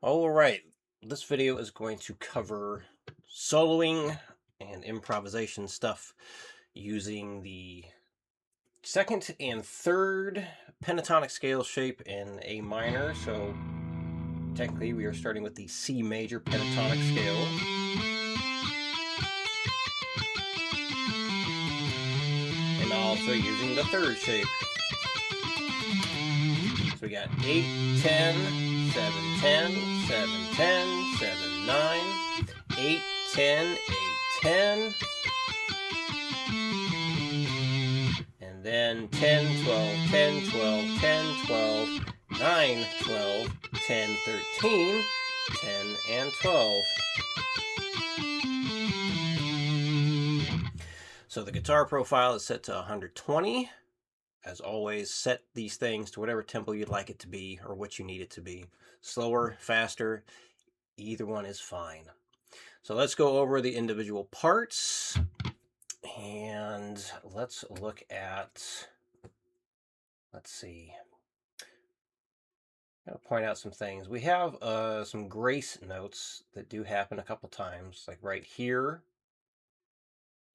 All right, this video is going to cover soloing and improvisation stuff using the second and third pentatonic scale shape in A minor. So technically we are starting with the C major pentatonic scale. And also using the third shape. So we got 8, 10, 7, 10, 7, 10, 7, 9, 8, 10, 8, 10. And then 10, 12, 10, 12, 10, 12, 9, 12, 10, 13, 10, and 12. So the guitar profile is set to 120. As always, set these things to whatever tempo you'd like it to be or what you need it to be. Slower, faster, either one is fine. So let's go over the individual parts and let's look at, let's see. I'm going to point out some things. We have some grace notes that do happen a couple times, like right here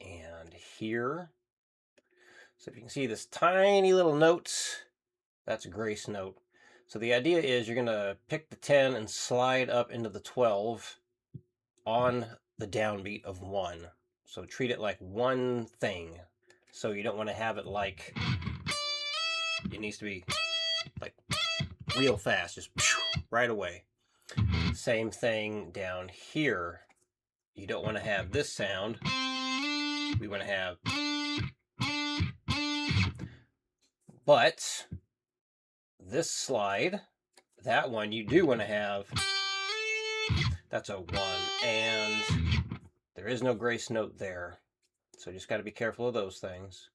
and here. So if you can see this tiny little note, that's a grace note. So the idea is you're going to pick the 10 and slide up into the 12 on the downbeat of 1. So treat it like one thing. So you don't want to have it like, it needs to be like real fast, just right away. Same thing down here. You don't want to have this sound. We want to have, but this slide, that one you do want to have, that's a 1, and there is no grace note there. So you just got to be careful of those things.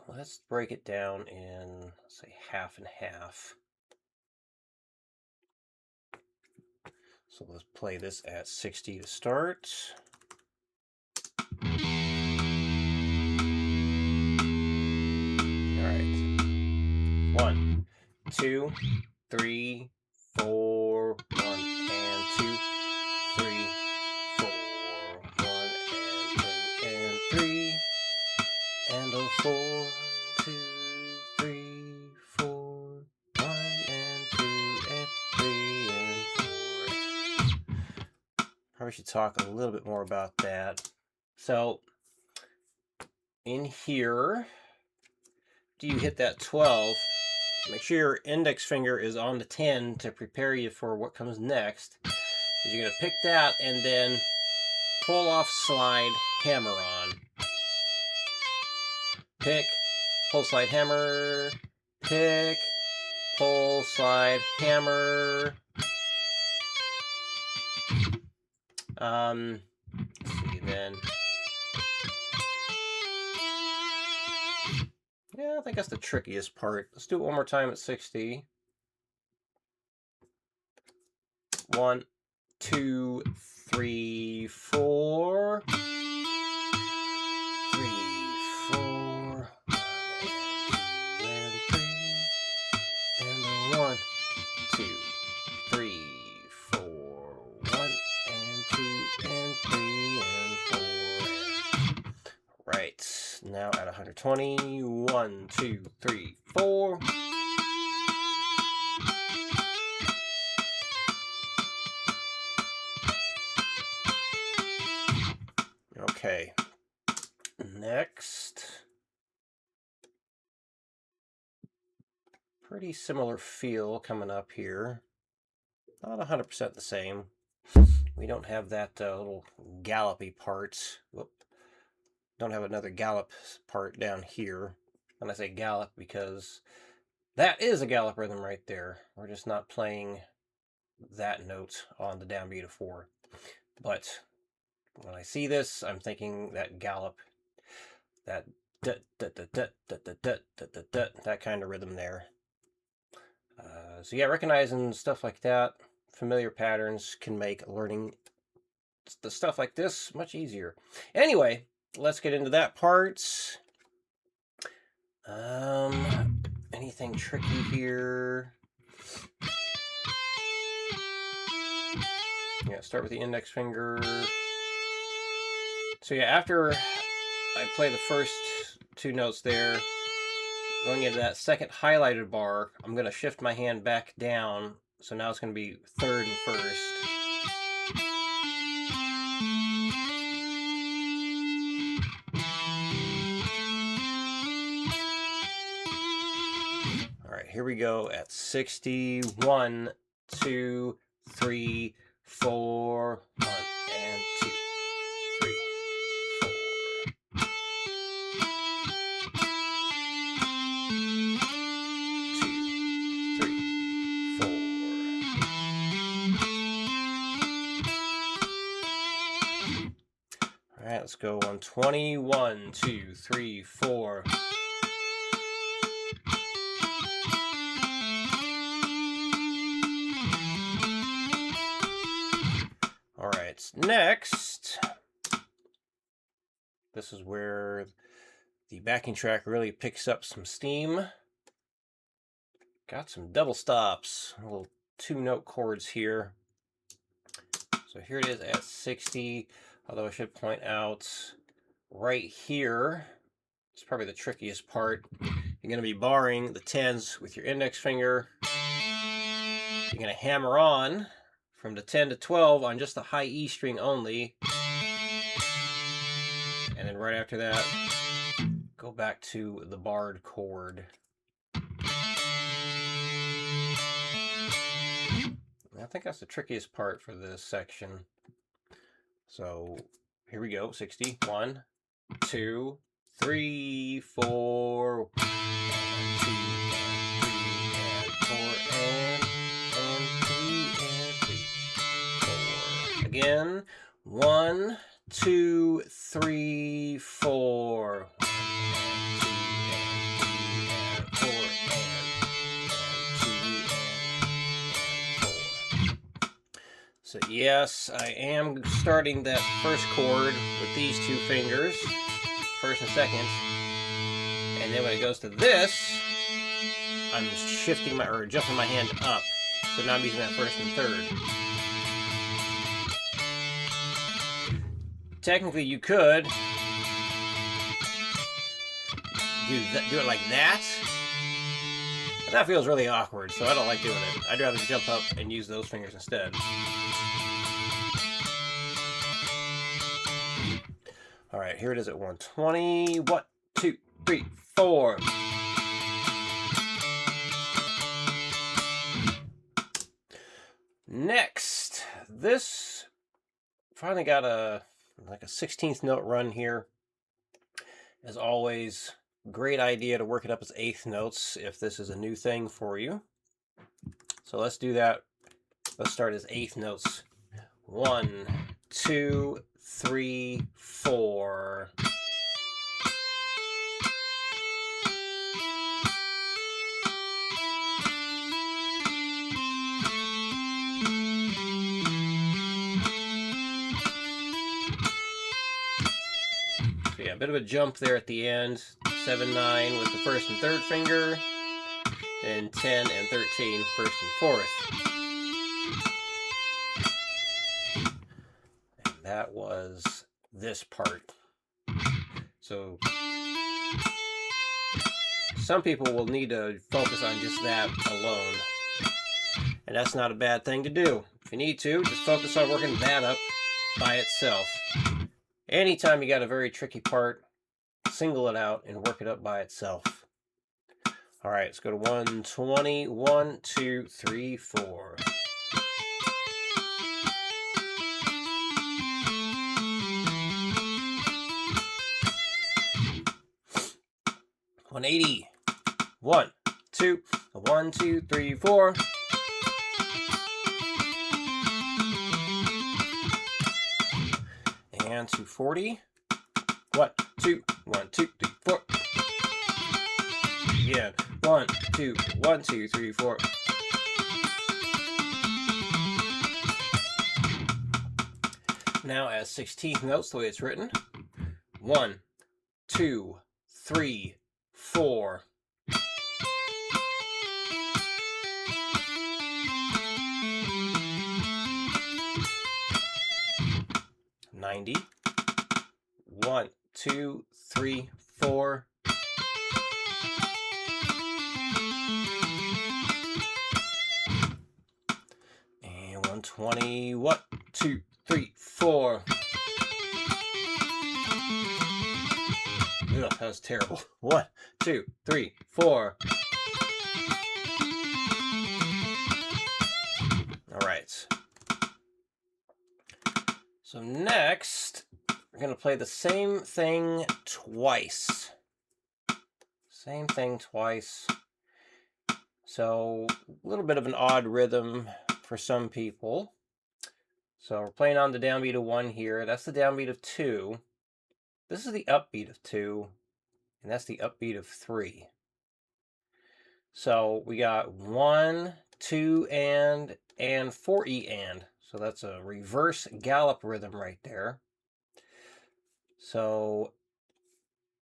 Let's break it down in, let's say, half and half. So let's play this at 60 to start. All right. 1, 2, 3, 4, 1, and 2, 3, 4, 1, and 2, and 3, and a 4, 2, 3, 4, 1, and 2, and 3, and 4. Probably should talk a little bit more about that. So in here, do you hit that 12? Make sure your index finger is on the 10 to prepare you for what comes next. You're going to pick that and then pull off, slide, hammer on. Pick, pull, slide, hammer. Pick, pull, slide, hammer. Let's see, then. Yeah, I think that's the trickiest part. Let's do it one more time at 60. 1, 2, 3, 4. 3, 4. 1, and 2, and 3. And a 1, 2, 3, 4. 1, and 2, and 3, and 4. Right. Now at 120. 1, 2, 3, 4. Okay. Next. Pretty similar feel coming up here. Not 100% the same. We don't have that little gallopy part. Whoop. Don't have another gallop part down here. And I say gallop because that is a gallop rhythm right there. We're just not playing that note on the downbeat of 4. But when I see this, I'm thinking that gallop, that that kind of rhythm there. So yeah, recognizing stuff like that, familiar patterns can make learning the stuff like this much easier. Anyway, let's get into that part. Anything tricky here? Yeah, start with the index finger. So yeah, after I play the first two notes there, going into that second highlighted bar, I'm going to shift my hand back down. So now it's going to be third and first. All right, here we go at 60. 1, 2, 3, 4. 1 and 2, 3, 4. All right, let's go on 20. 1, 2, 3, 4. All right, next, this is where the backing track really picks up some steam. Got some double stops, little 2-note chords here. So here it is at 60, although I should point out right here, it's probably the trickiest part. You're going to be barring the 10s with your index finger. You're going to hammer on from the 10 to 12 on just the high E string only. And then right after that, go back to the barred chord. I think that's the trickiest part for this section. So here we go. 60. 1, 2, 3, 4. 1, 2, 3, and 4, and 3, and 3, 4. Again. 1, 2, 3, 4. 1, 2, 3, and 4, and 2, and 4. So yes, I am starting that first chord with these two fingers, first and second, and then when it goes to this, I'm shifting or jumping my hand up. So now I'm using that first and third. Technically, you could do it like that, but that feels really awkward, so I don't like doing it. I'd rather jump up and use those fingers instead. All right, here it is at 120. 1, 2, 3, 4. Next, this finally got a 16th note run here. As always, great idea to work it up as 8th notes if this is a new thing for you. So let's do that. Let's start as 8th notes. 1, 2, 3, 4. So yeah, a bit of a jump there at the end. 7, 9 with the first and third finger, and 10 and 13, first and fourth. And that was this part. So some people will need to focus on just that alone. And that's not a bad thing to do. If you need to, just focus on working that up by itself. Anytime you got a very tricky part, single it out and work it up by itself. All right, let's go to 120. 1, 2, 3, 4. $180. 1, 2, 1, 2, 3, 4. And 240. 1, 2, 1, 2, 3, 4. Again. 1, 2, 1, 2, 3, 4. Now as 16th notes, the way it's written. 1, 2, 3, 4. 90. 1, 2, 3, 4. And 120. 1, 2, 3, 4. Ugh, that was terrible. 1, 2, 3, 4. All right. So next, we're going to play the same thing twice. Same thing twice. So a little bit of an odd rhythm for some people. So we're playing on the downbeat of 1 here. That's the downbeat of 2. This is the upbeat of 2. And that's the upbeat of 3. So we got 1, 2, and 4E and. So that's a reverse gallop rhythm right there. So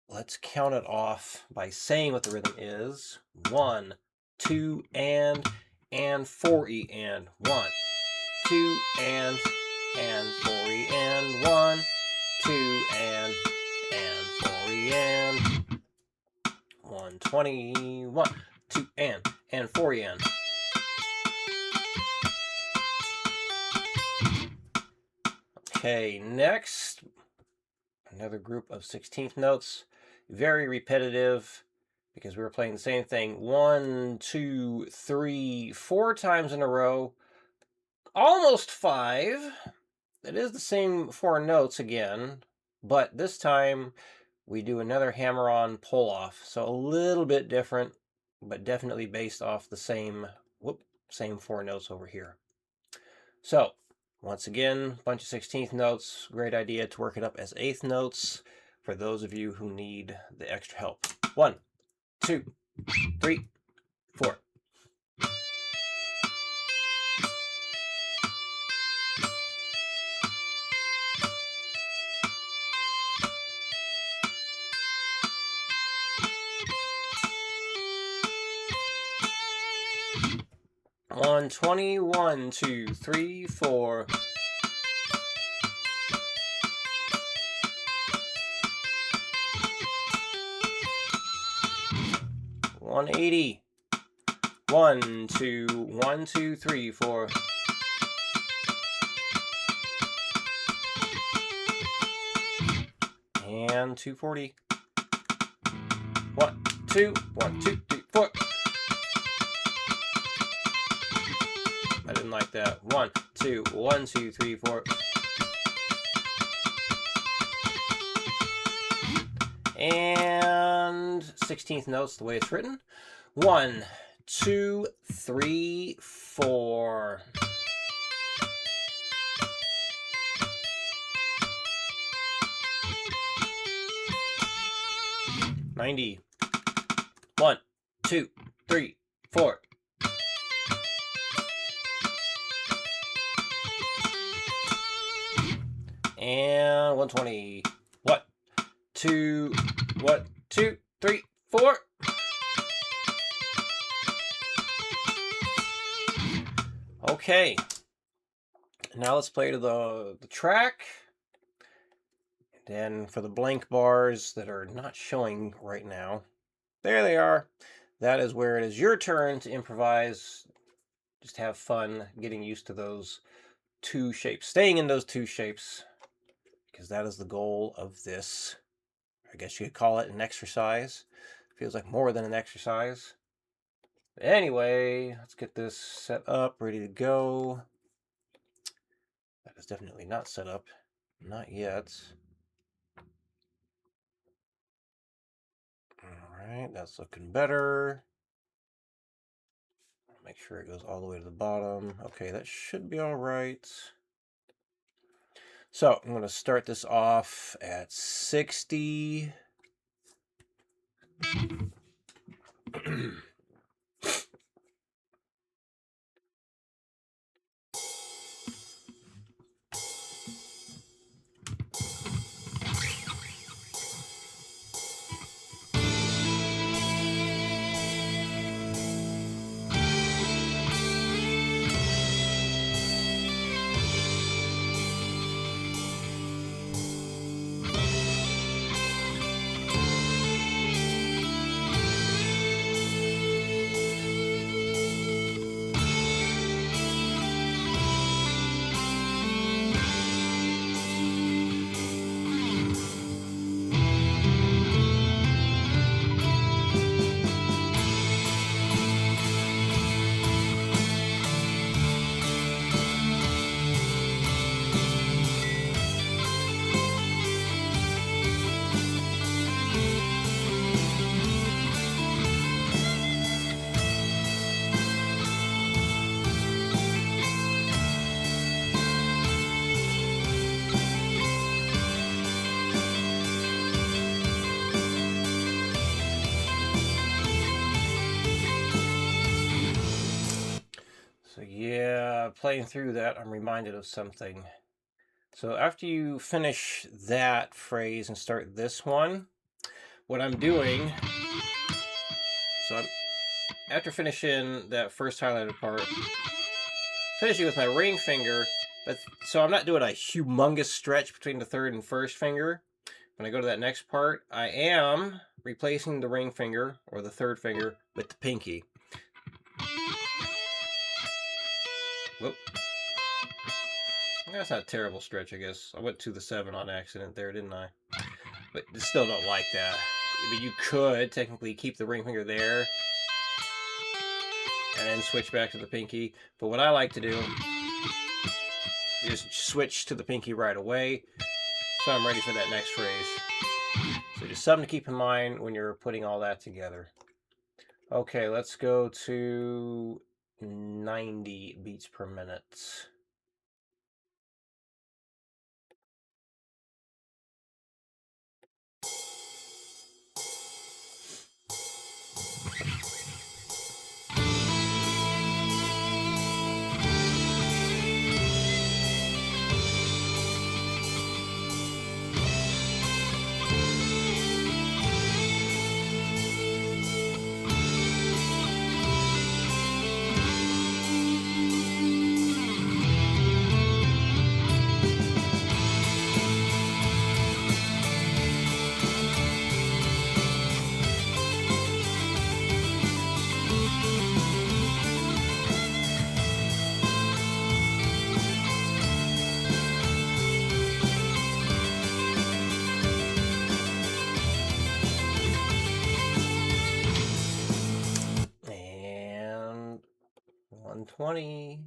let's count it off by saying what the rhythm is. 1, 2, and 4E and. 1, 2, and 4E and. 1, 2, and 4E and. 120. 1, 2, and 4E and. Okay, next, another group of 16th notes. Very repetitive because we were playing the same thing 1, 2, 3, 4 times in a row. Almost 5. It is the same 4 notes again, but this time we do another hammer-on pull-off. So a little bit different, but definitely based off the same 4 notes over here. So once again, bunch of 16th notes. Great idea to work it up as 8th notes for those of you who need the extra help. 1, 2, 3, 4. On 20, 1, 2, 3, 4. $180. 1, 2, 1, 2, 3, 4. And 240. 1, 2, 1, 2, 3, 4. I didn't like that. 1, 2, 1, 2, 3, 4. And 16th notes the way it's written. 1, 2, 3, 4. $90. 1, 2, 3, 4. And 120. 1, 2, 1, 2, 3, 4. Okay. Now let's play to the track. Then for the blank bars that are not showing right now, there they are. That is where it is your turn to improvise. Just have fun getting used to those 2 shapes, staying in those 2 shapes, because that is the goal of this. I guess you could call it an exercise. Feels like more than an exercise. Anyway, let's get this set up, ready to go. That is definitely not set up. Not yet. All right, that's looking better. Make sure it goes all the way to the bottom. Okay, that should be all right. So I'm going to start this off at 60. So yeah, playing through that, I'm reminded of something. So after you finish that phrase and start this one, what I'm doing, so after finishing that first highlighted part, finishing with my ring finger, but so I'm not doing a humongous stretch between the third and first finger. When I go to that next part, I am replacing the ring finger or the third finger with the pinky. Whoop. That's not a terrible stretch, I guess. I went to the 7 on accident there, didn't I? But I still don't like that. But you could technically keep the ring finger there and then switch back to the pinky. But what I like to do is switch to the pinky right away, so I'm ready for that next phrase. So just something to keep in mind when you're putting all that together. Okay, let's go to 90 beats per minute. And 120.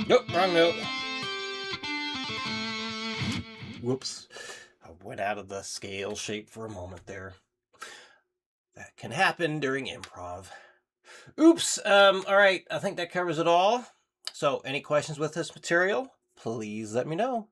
Nope, wrong note. Whoops. I went out of the scale shape for a moment there. That can happen during improv. Oops. All right. I think that covers it all. So, any questions with this material? Please let me know.